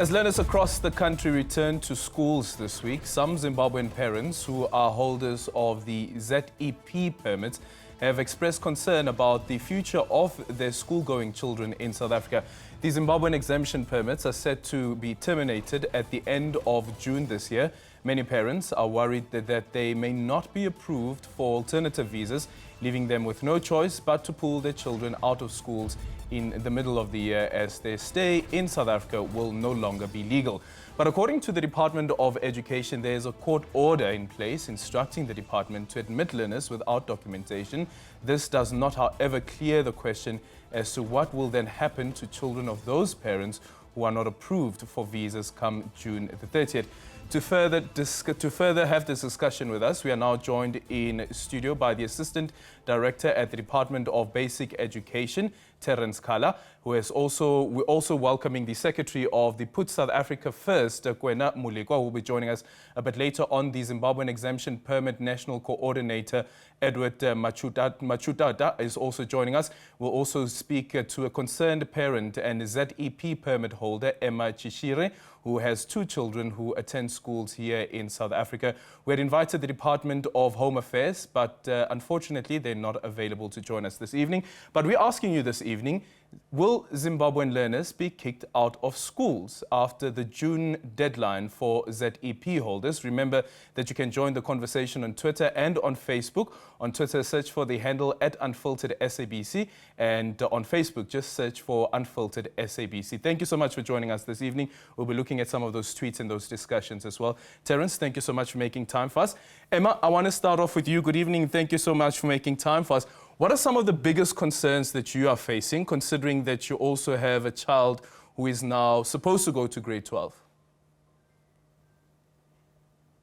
As learners across the country return to schools this week, some Zimbabwean parents who are holders of the ZEP permits have expressed concern about the future of their school-going children in South Africa. The Zimbabwean exemption permits are set to be terminated at the end of June this year. Many parents are worried that they may not be approved for alternative visas, leaving them with no choice but to pull their children out of schools in the middle of the year, as their stay in South Africa will no longer be legal. But according to the Department of Education, there is a court order in place instructing the department to admit learners without documentation. This does not, however, clear the question as to what will then happen to children of those parents who are not approved for visas come June the 30th. To further have this discussion with us, we are now joined in studio by the Assistant Director at the Department of Basic Education, Terence Kala, we're also welcoming the Secretary of the Put South Africa First, Kwena Mulikwa, who will be joining us a bit later on. The Zimbabwean Exemption Permit National Coordinator, Edward Machutata, is also joining us. We'll also speak to a concerned parent and ZEP permit holder, Emma Chishire, who has two children who attend schools here in South Africa. We had invited the Department of Home Affairs, but unfortunately they're not available to join us this evening. But we're asking you this evening, will Zimbabwean learners be kicked out of schools after the June deadline for ZEP holders? Remember that you can join the conversation on Twitter and on Facebook. On Twitter, search for the handle @Unfiltered SABC, and on Facebook, just search for Unfiltered SABC. Thank you so much for joining us this evening. We'll be looking at some of those tweets and those discussions as well. Terence, thank you so much for making time for us. Emma, I want to start off with you. Good evening. Thank you so much for making time for us. What are some of the biggest concerns that you are facing, considering that you also have a child who is now supposed to go to grade 12?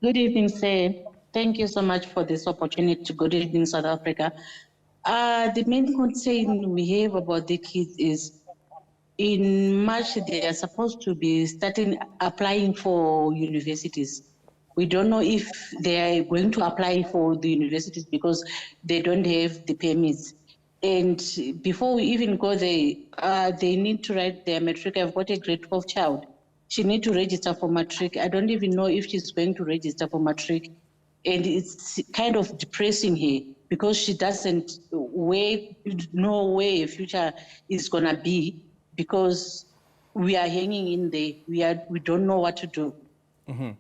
Good evening, sir. Thank you so much for this opportunity. Good evening, South Africa. The main concern we have about the kids is in March, they are supposed to be starting applying for universities. We don't know if they are going to apply for the universities because they don't have the permits. And before we even go there, they need to write their matric. I've got a grade 12 child. She needs to register for matric. I don't even know if she's going to register for matric. And it's kind of depressing her because she doesn't know where her future is going to be, because we are hanging in there. We don't know what to do. Mm-hmm.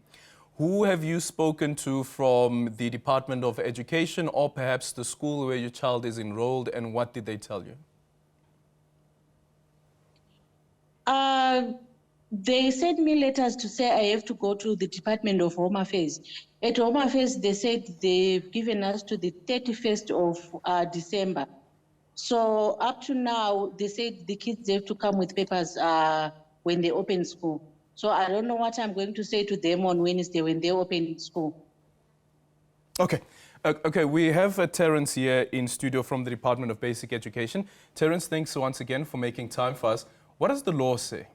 Who have you spoken to from the Department of Education or perhaps the school where your child is enrolled, and what did they tell you? They sent me letters to say I have to go to the Department of Home Affairs. At Home Affairs, they said they've given us to the 31st of December. So up to now, they said the kids have to come with papers when they open school. So I don't know what I'm going to say to them on Wednesday when they open school. Okay. Okay, we have Terence here in studio from the Department of Basic Education. Terence, thanks once again for making time for us. What does the law say?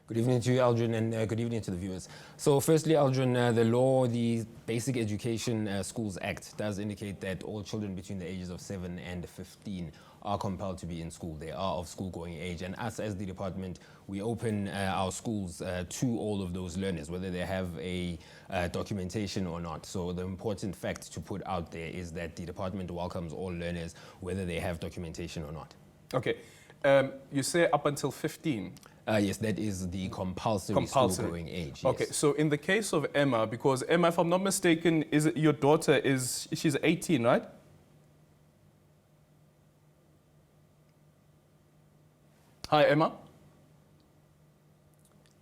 Good evening to you, Aldrin, and good evening to the viewers. So firstly, Aldrin, the law, the Basic Education Schools Act, does indicate that all children between the ages of 7 and 15 are compelled to be in school. They are of school-going age. And us, as the department, we open our schools to all of those learners, whether they have a documentation or not. So the important fact to put out there is that the department welcomes all learners, whether they have documentation or not. Okay. You say up until 15? Yes, that is the compulsory. School-going age. Yes. Okay, so in the case of Emma, because Emma, if I'm not mistaken, your daughter she's 18, right? Hi, Emma.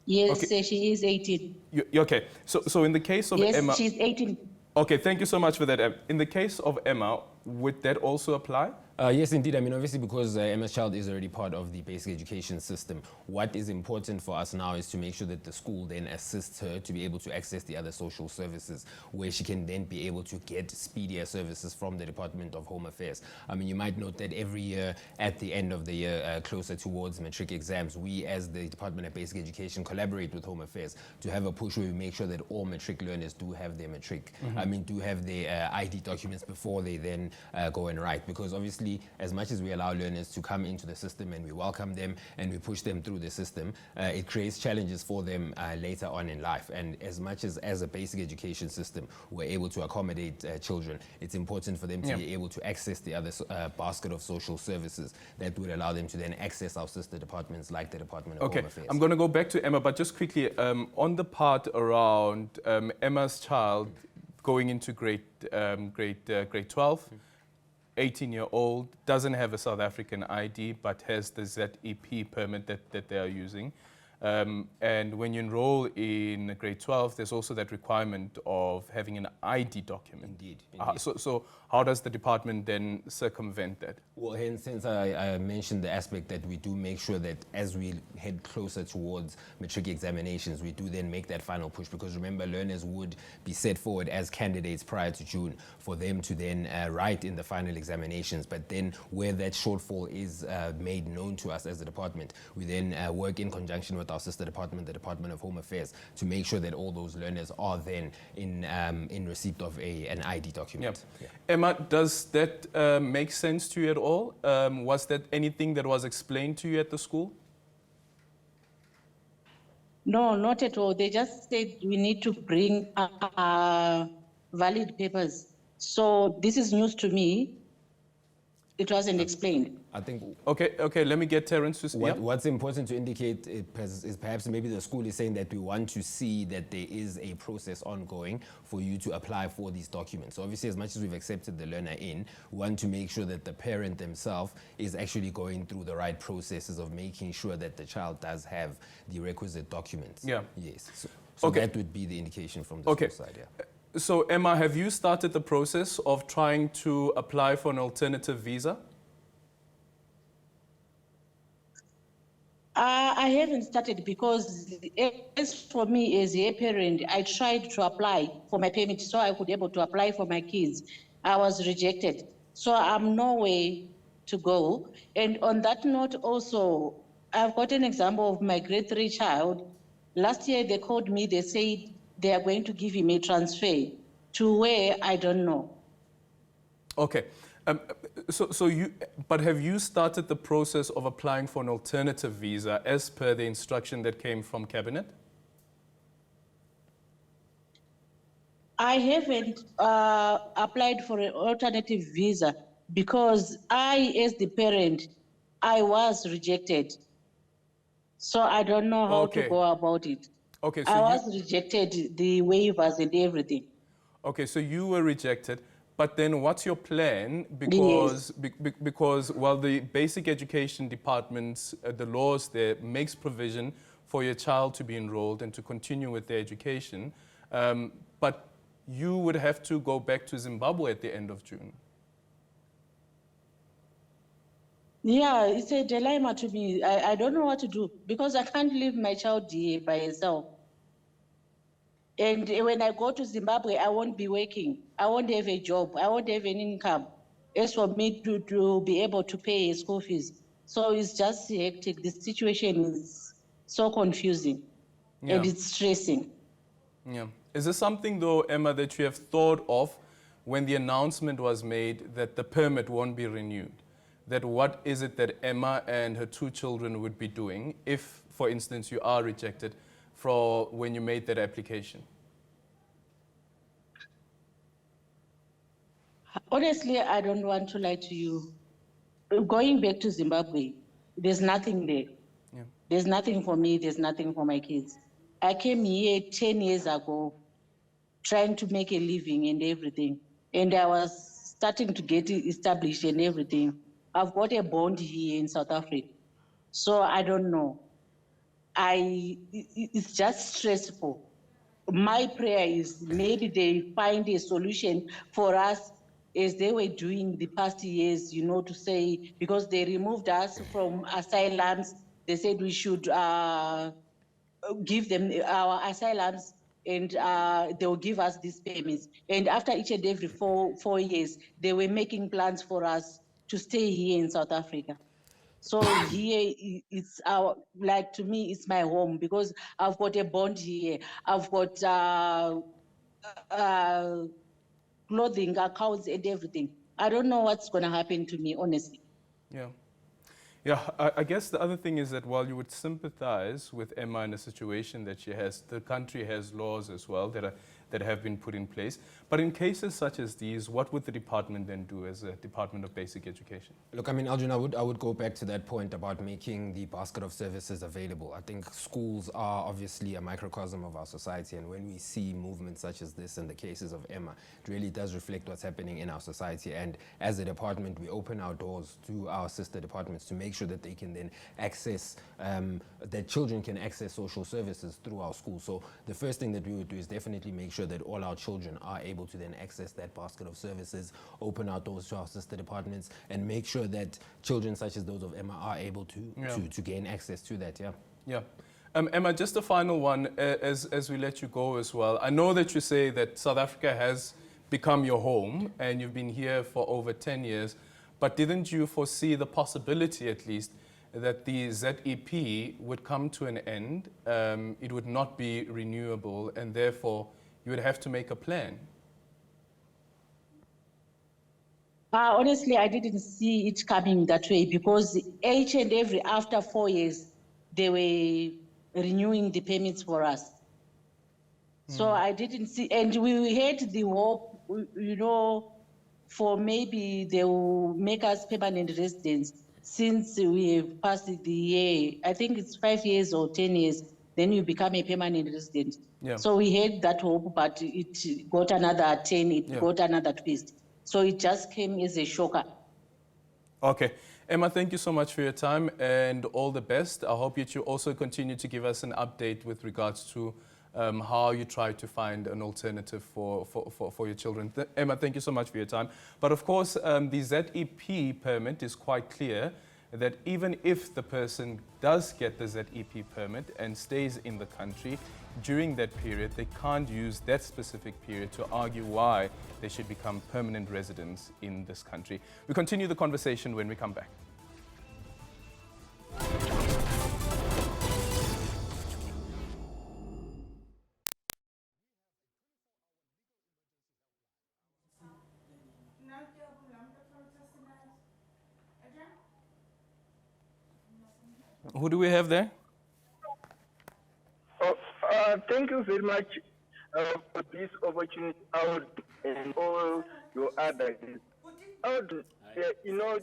Yes, okay. She is 18. Okay, so in the case of Emma... Yes, she's 18. Okay, thank you so much for that. In the case of Emma, would that also apply? Yes, indeed. I mean, obviously, because Emma's child is already part of the basic education system, what is important for us now is to make sure that the school then assists her to be able to access the other social services, where she can then be able to get speedier services from the Department of Home Affairs. I mean, you might note that every year, at the end of the year, closer towards matric exams, we, as the Department of Basic Education, collaborate with Home Affairs to have a push where we make sure that all matric learners do have their matric. Mm-hmm. I mean, do have their ID documents before they then go and write, because obviously obviously, as much as we allow learners to come into the system and we welcome them and we push them through the system, it creates challenges for them later on in life. And as much as a basic education system, we're able to accommodate children, it's important for them to be able to access the other basket of social services that would allow them to then access our sister departments like the Department of Home Affairs. I'm going to go back to Emma, but just quickly, on the part around Emma's child going into grade 12, 18-year-old, doesn't have a South African ID, but has the ZEP permit that they are using. And when you enroll in grade 12, there's also that requirement of having an ID document. Indeed. So how does the department then circumvent that? Well, hence I mentioned the aspect that we do make sure that as we head closer towards matric examinations, we do then make that final push, because remember, learners would be set forward as candidates prior to June for them to then write in the final examinations. But then where that shortfall is made known to us as a department, we then work in conjunction with our sister department, the Department of Home Affairs, to make sure that all those learners are then in receipt of an ID document. Yeah. Emma, does that make sense to you at all? Was that anything that was explained to you at the school? No, not at all. They just said we need to bring valid papers. So this is news to me. It wasn't explained. I think Okay, let me get Terence to speak. what's important to indicate is perhaps maybe the school is saying that we want to see that there is a process ongoing for you to apply for these documents. So obviously, as much as we've accepted the learner in, we want to make sure that the parent themselves is actually going through the right processes of making sure that the child does have the requisite documents. Yeah. Yes. So that would be the indication from the school side, yeah. So Emma, have you started the process of trying to apply for an alternative visa? I haven't started because as for me as a parent, I tried to apply for my permit so I could be able to apply for my kids. I was rejected. So I'm nowhere to go. And on that note also, I've got an example of my grade 3 child. Last year they called me, they said they are going to give him a transfer to where I don't know. Okay. But have you started the process of applying for an alternative visa as per the instruction that came from Cabinet? I haven't applied for an alternative visa because I, as the parent, I was rejected. So I don't know how to go about it. Okay, so I was rejected, the waivers and everything. Okay, so you were rejected. But then what's your plan? Because, because while the basic education departments, the laws there makes provision for your child to be enrolled and to continue with their education, but you would have to go back to Zimbabwe at the end of June. Yeah, it's a dilemma to me. I don't know what to do because I can't leave my child here by herself. And when I go to Zimbabwe, I won't be working. I won't have a job. I won't have an income. As for me to be able to pay school fees. So it's just hectic. The situation is so confusing and it's stressing. Yeah. Is this something though, Emma, that you have thought of when the announcement was made that the permit won't be renewed? That what is it that Emma and her 2 children would be doing if, for instance, you are rejected for when you made that application? Honestly, I don't want to lie to you. Going back to Zimbabwe, there's nothing there. Yeah. There's nothing for me, there's nothing for my kids. I came here 10 years ago trying to make a living and everything. And I was starting to get established and everything. I've got a bond here in South Africa. So I don't know. It's just stressful. My prayer is maybe they find a solution for us as they were doing the past years, you know, to say, because they removed us from asylums, they said we should give them our asylums and they'll give us these payments. And after each and every four years, they were making plans for us to stay here in South Africa. So here it's like to me, it's my home because I've got a bond here. I've got clothing accounts and everything. I don't know what's going to happen to me, honestly. Yeah. Yeah, I guess the other thing is that while you would sympathize with Emma in a situation that she has, the country has laws as well that have been put in place. But in cases such as these, what would the department then do as a Department of Basic Education? Look, I mean, Arjun, I would go back to that point about making the basket of services available. I think schools are obviously a microcosm of our society, and when we see movements such as this and the cases of Emma, it really does reflect what's happening in our society. And as a department, we open our doors to our sister departments to make sure that they can then access, that children can access social services through our schools. So the first thing that we would do is definitely make sure that all our children are able to then access that basket of services, open our doors to our sister departments, and make sure that children such as those of Emma are able to gain access to that. Yeah. Emma, just a final one as we let you go as well. I know that you say that South Africa has become your home and you've been here for over 10 years, but didn't you foresee the possibility at least that the ZEP would come to an end, it would not be renewable, and therefore you would have to make a plan? Honestly, I didn't see it coming that way because each and every after 4 years, they were renewing the permits for us. So I didn't see, and we had the hope, for maybe they will make us permanent residents since we have passed the year. I think it's 5 years or 10 years, then you become a permanent resident. Yeah. So we had that hope, but it got another 10, it got another twist. So it just came as a shocker. Okay. Emma, thank you so much for your time and all the best. I hope that you also continue to give us an update with regards to how you try to find an alternative for your children. Emma, thank you so much for your time. But of course, the ZEP permit is quite clear that even if the person does get the ZEP permit and stays in the country, during that period, they can't use that specific period to argue why they should become permanent residents in this country. We continue the conversation when we come back. Who do we have there? Thank you very much for this opportunity out and all your others.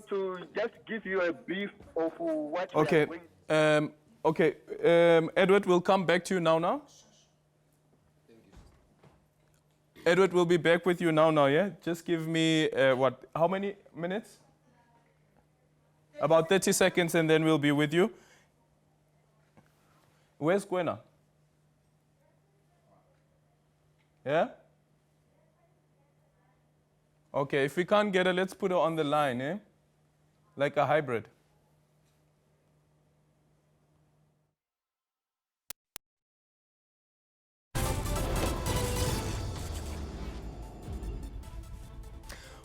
To just give you a brief of what we are going. Edward, we'll come back to you now. Edward, we'll be back with you now, yeah? Just give me, how many minutes? About 30 seconds and then we'll be with you. Where's Gwena? Yeah? Okay, if we can't get her, let's put her on the line, eh? Like a hybrid.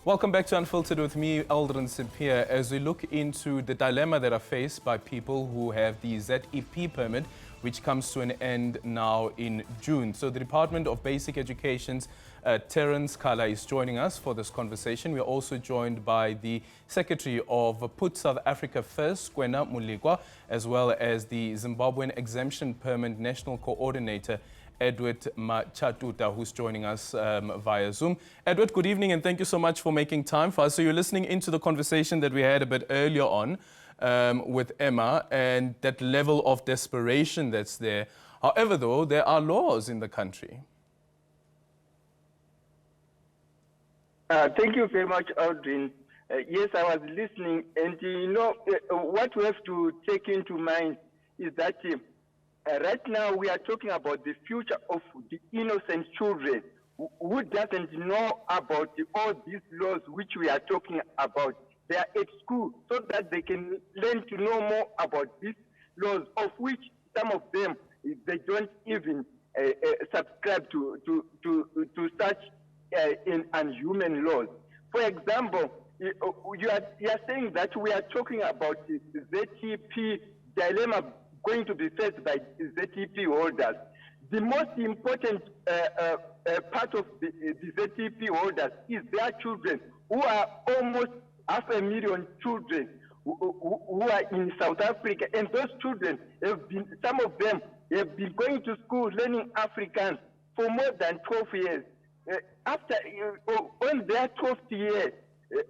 Welcome back to Unfiltered with me, Aldrin Simpier, as we look into the dilemma that are faced by people who have the ZEP permit, which comes to an end now in June. So the Department of Basic Education's Terence Kala is joining us for this conversation. We are also joined by the Secretary of Put South Africa First, Gwena Mulikwa, as well as the Zimbabwean Exemption Permit National Coordinator, Edward Machatuta, who's joining us via Zoom. Edward, good evening and thank you so much for making time for us. So you're listening into the conversation that we had a bit earlier on with Emma and that level of desperation that's there. However, though, there are laws in the country. Thank you very much, Aldrin. Yes, I was listening, and what we have to take into mind is that right now we are talking about the future of the innocent children who doesn't know about all these laws which we are talking about. They are at school so that they can learn to know more about these laws, of which some of them they don't even subscribe to such unhuman laws. For example, you are saying that we are talking about the ZEP dilemma going to be faced by ZEP holders. the most important part of the ZTP holders is their children, who are almost 500,000 children who are in South Africa. And those children have been, some of them have been going to school learning Afrikaans for more than 12 years. After, on their 12th year,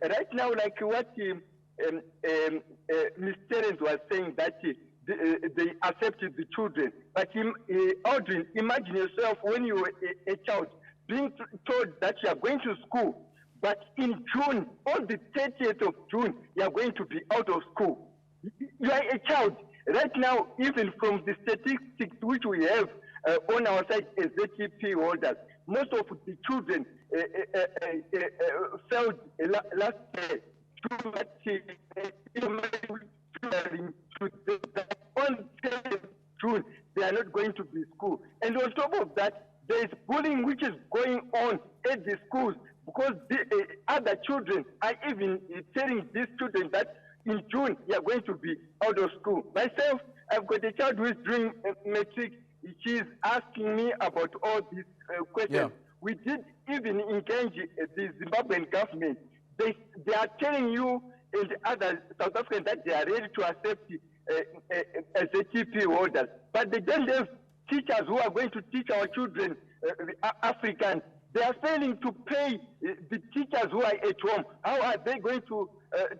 right now, like what Ms. Terence was saying, that they accepted the children. But Audrey, imagine yourself when you were a child being told that you are going to school, but in June, on the 30th of June, you are going to be out of school. You are a child. Right now, even from the statistics which we have on our side as ZTP holders, most of the children failed last year on 10th June, they are not going to be school. And on top of that, there is bullying which is going on at the schools, because the other children are even telling these children that in June you are going to be out of school. Myself, I've got a child who is doing matric. She is asking me about all these questions. Yeah. We did even engage the Zimbabwean government. They are telling you and the other South Africans that they are ready to accept ZTP holders, but they don't have teachers who are going to teach our children Africans. They are failing to pay the teachers who are at home. How are they going to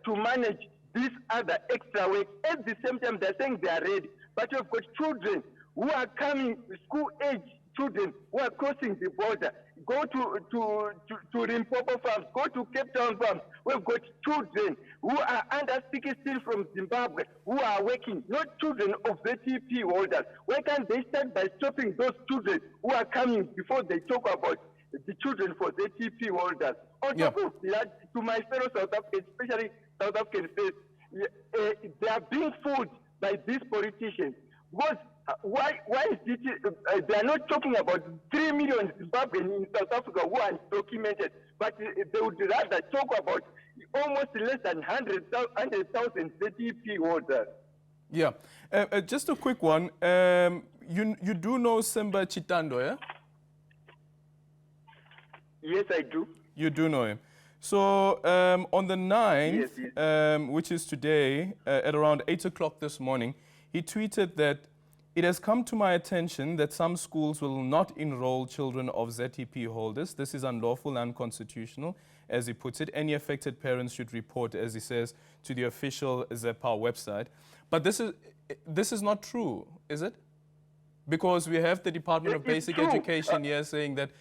manage this other extra work? At the same time, they're saying they are ready, but you've got children who are coming, school-age children who are crossing the border. Go to Limpopo farms, go to Cape Town farms. We've got children who are under 16 from Zimbabwe who are working, not children of ZTP holders. Why can't they start by stopping those children who are coming before they talk about the children for ZTP holders? On top of that, to my fellow South Africans, especially South African states, they are being fooled by these politicians. Because why is it, they are not talking about 3 million Zimbabweans in South Africa who are undocumented, but they would rather talk about almost less than 100,000 ZTP holders. Yeah. Just a quick one. You do know Simba Chitando, yeah? Yes, I do. You do know him. So on the 9th, Yes. which is today, at around 8 o'clock this morning, he tweeted that it has come to my attention that some schools will not enroll children of ZTP holders. This is unlawful and unconstitutional, as he puts it. Any affected parents should report, as he says, to the official ZEPA website. But this is not true, is it? Because we have the Department of Basic Education here saying that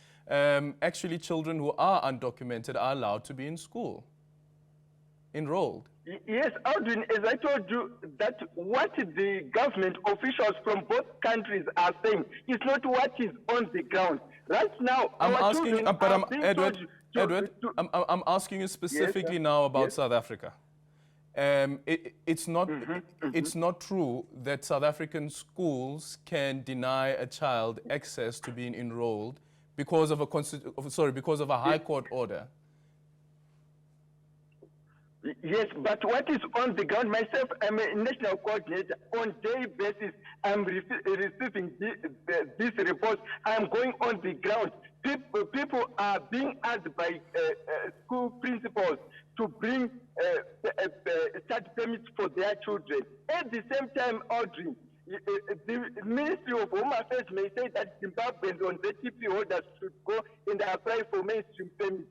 actually children who are undocumented are allowed to be in school, enrolled. Yes, Aldrin, as I told you, that what the government officials from both countries are saying is not what is on the ground. Right now, I'm our asking, children but are being Edward, I'm asking you specifically now about South Africa. It's not true that South African schools can deny a child access to being enrolled because of a High Court order. Yes, but what is on the ground? Myself, I'm a national coordinator. On daily basis, I'm receiving this report. I'm going on the ground. People are being asked by school principals to bring start permits for their children. At the same time, Audrey, the Ministry of Home Affairs may say that Zimbabweans on ZTP holders should go and apply for mainstream permits.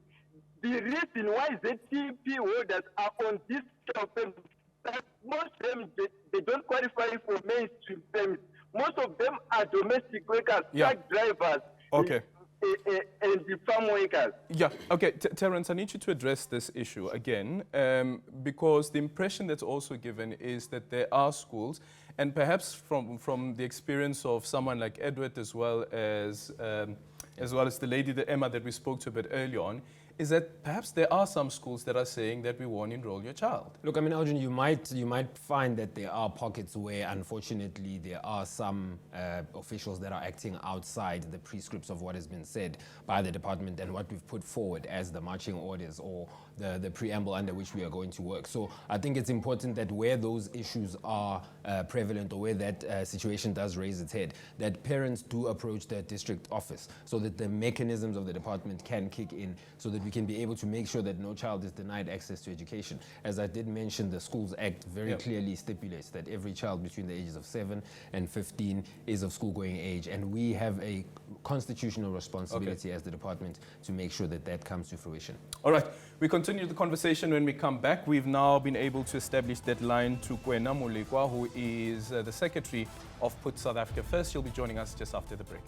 The reason why ZTP holders are on this permit, that most of them, they don't qualify for mainstream permits. Most of them are domestic workers, truck drivers, Okay. And the farm workers. Yeah, okay, Terence, I need you to address this issue again, because the impression that's also given is that there are schools, and perhaps from the experience of someone like Edward as well as the lady, Emma, that we spoke to a bit earlier on, is that perhaps there are some schools that are saying that we won't enroll your child. Look, I mean, Algin, you might find that there are pockets where, unfortunately, there are some officials that are acting outside the prescripts of what has been said by the department and what we've put forward as the marching orders or the preamble under which we are going to work. So I think it's important that where those issues are prevalent or where that situation does raise its head, that parents do approach their district office so that the mechanisms of the department can kick in so that we can be able to make sure that no child is denied access to education. As I did mention, the Schools Act very clearly stipulates that every child between the ages of 7 and 15 is of school-going age, and we have a constitutional responsibility as the department to make sure that that comes to fruition. All right, we continue the conversation when we come back. We've now been able to establish that line to Kwena Molekwa, who is the Secretary of Put South Africa First. She'll be joining us just after the break.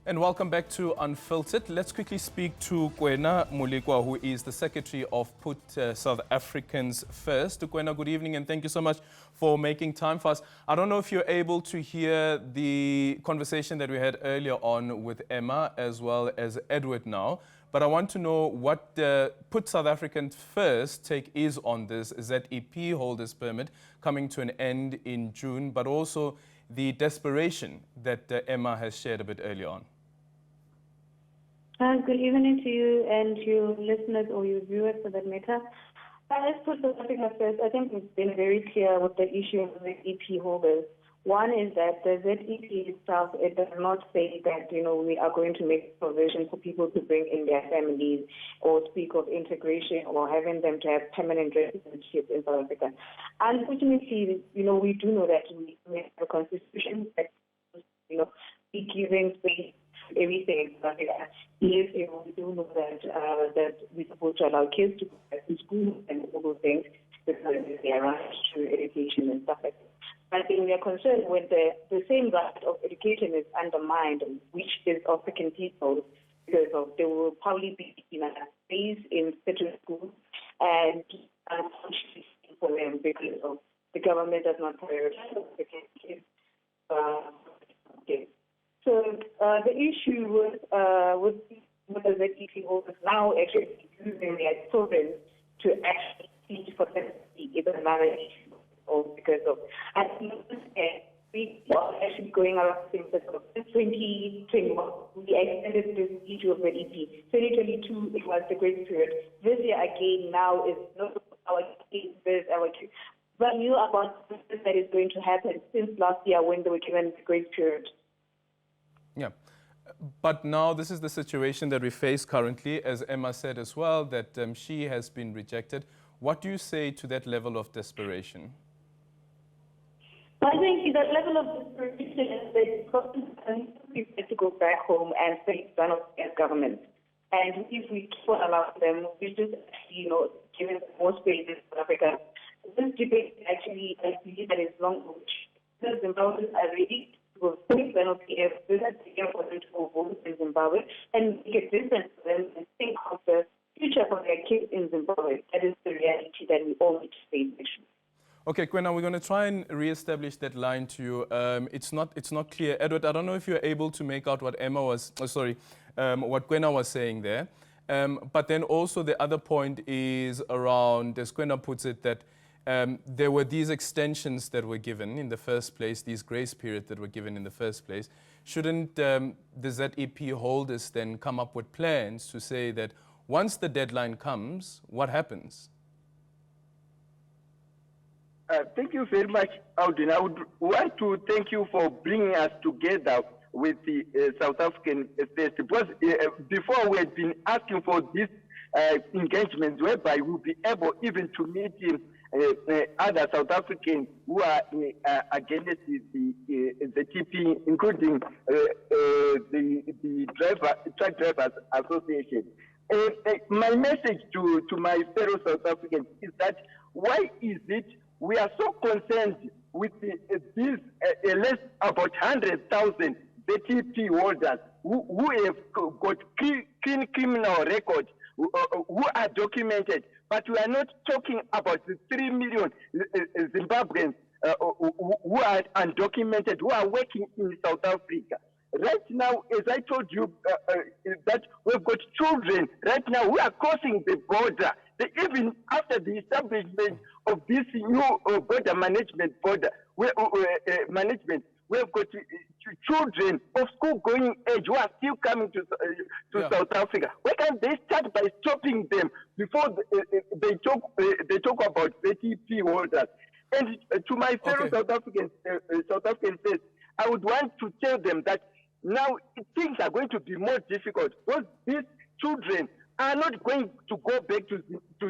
And welcome back to Unfiltered. Let's quickly speak to Kwena Molekwa, who is the Secretary of Put South Africans First. Kwena, good evening, and thank you so much for making time for us. I don't know if you're able to hear the conversation that we had earlier on with Emma as well as Edward now, but I want to know what Put South Africans First take is on this ZEP holders permit coming to an end in June, but also the desperation that Emma has shared a bit earlier on. Good evening to you and your listeners or your viewers for that matter. Let's put South Africa first. I think it's been very clear with the issue of the EP holders. One is that the ZEP itself, it does not say that, we are going to make provision for people to bring in their families or speak of integration or having them to have permanent residency in South Africa. Unfortunately, we do know that we have a constitution that, be giving space to everything in South Africa. Yes, we do know that we're supposed to allow kids to go back to school and all those things because they are right to education and stuff like that. I think we are concerned when the same right of education is undermined, which is of certain people, because they will probably be in a space in certain schools and unfortunately for them because of the government does not prioritize the kids. So the issue with the ZEP holders now actually using their children to actually teach for them is another issue. Or because of, and we are actually going around things that 2021, we extended this issue of ZEP. 2022, it was the grace period. This year again, now is not our case, our case. But knew about this that is going to happen since last year when they were given the grace period. Yeah. But now this is the situation that we face currently, as Emma said as well, that she has been rejected. What do you say to that level of desperation? I think that level of desperation is that people have to go back home and face none of their government. And if we keep on allowing them, we just actually, giving more space in South Africa. This debate actually, I believe that is long overdue. The Zimbabweans are ready to go face none of the air. This is the year for them to go vote in Zimbabwe and make a difference for them and think of the future for their kids in Zimbabwe. That is the reality that we all need to face, actually. Okay, Kwena, we're going to try and re-establish that line to you. It's not clear. Edward, I don't know if you're able to make out what what Kwena was saying there. But then also the other point is around, as Kwena puts it, that there were these extensions that were given in the first place, these grace periods that were given in the first place. Shouldn't the ZEP holders then come up with plans to say that once the deadline comes, what happens? Thank you very much, Alden. I would want to thank you for bringing us together with the South African First. Because before we had been asking for these engagements whereby we'll be able even to meet other South Africans who are against the TP, including the Truck Drivers Association. My message to my fellow South Africans is that why is it we are so concerned with these less about 100,000 ZTP holders who have got clean criminal records, who are documented, But we are not talking about the 3 million Zimbabweans who are undocumented, who are working in South Africa. Right now, as I told you, that we've got children right now who are crossing the border. Even after the establishment of this new border management management, we have got children of school-going age who are still coming to South Africa. Why can't they start by stopping them before they talk about ZEP holders? And to my fellow South African states, I would want to tell them that now things are going to be more difficult because these children are not going to go back to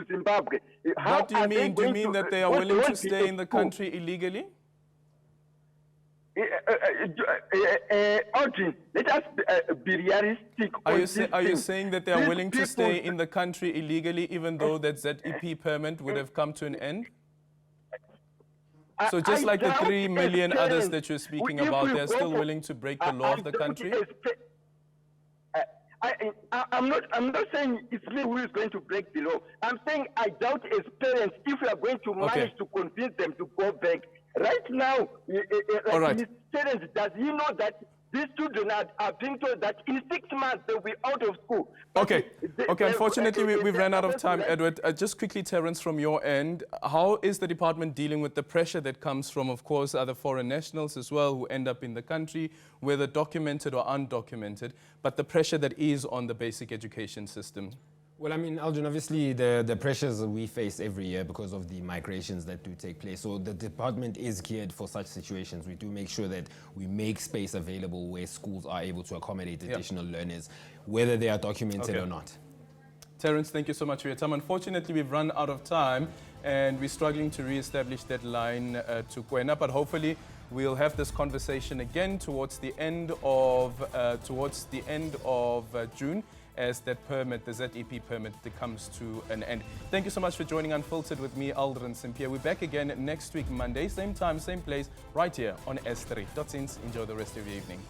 Zimbabwe. What do you mean? Do you mean that they are willing to stay in the country illegally? Audrey, let us be realistic. Are you saying that they are willing to stay in the country illegally even though that ZEP permit would have come to an end? So just like the 3 million others that you're speaking about, they're still willing to break the law of the country? I'm not saying it's me who is going to break the law. I'm saying I doubt as parents if we are going to manage to convince them to go back. Right now, his parents, does he know that these children are being told that in 6 months they'll be out of school? Okay, unfortunately we've run out of time, Edward. Just quickly, Terence, from your end, how is the department dealing with the pressure that comes from, of course, other foreign nationals as well who end up in the country, whether documented or undocumented, but the pressure that is on the basic education system? Well, I mean, Aldrin, obviously the pressures we face every year because of the migrations that do take place. So the department is geared for such situations. We do make sure that we make space available where schools are able to accommodate additional learners, whether they are documented or not. Terence, thank you so much for your time. Unfortunately, we've run out of time and we're struggling to re-establish that line to Kwena, but hopefully we'll have this conversation again towards the end of June, as that permit, the ZEP permit, comes to an end. Thank you so much for joining Unfiltered with me, Aldrin Simpier. We're back again next week, Monday, same time, same place, right here on S3. Enjoy the rest of your evening.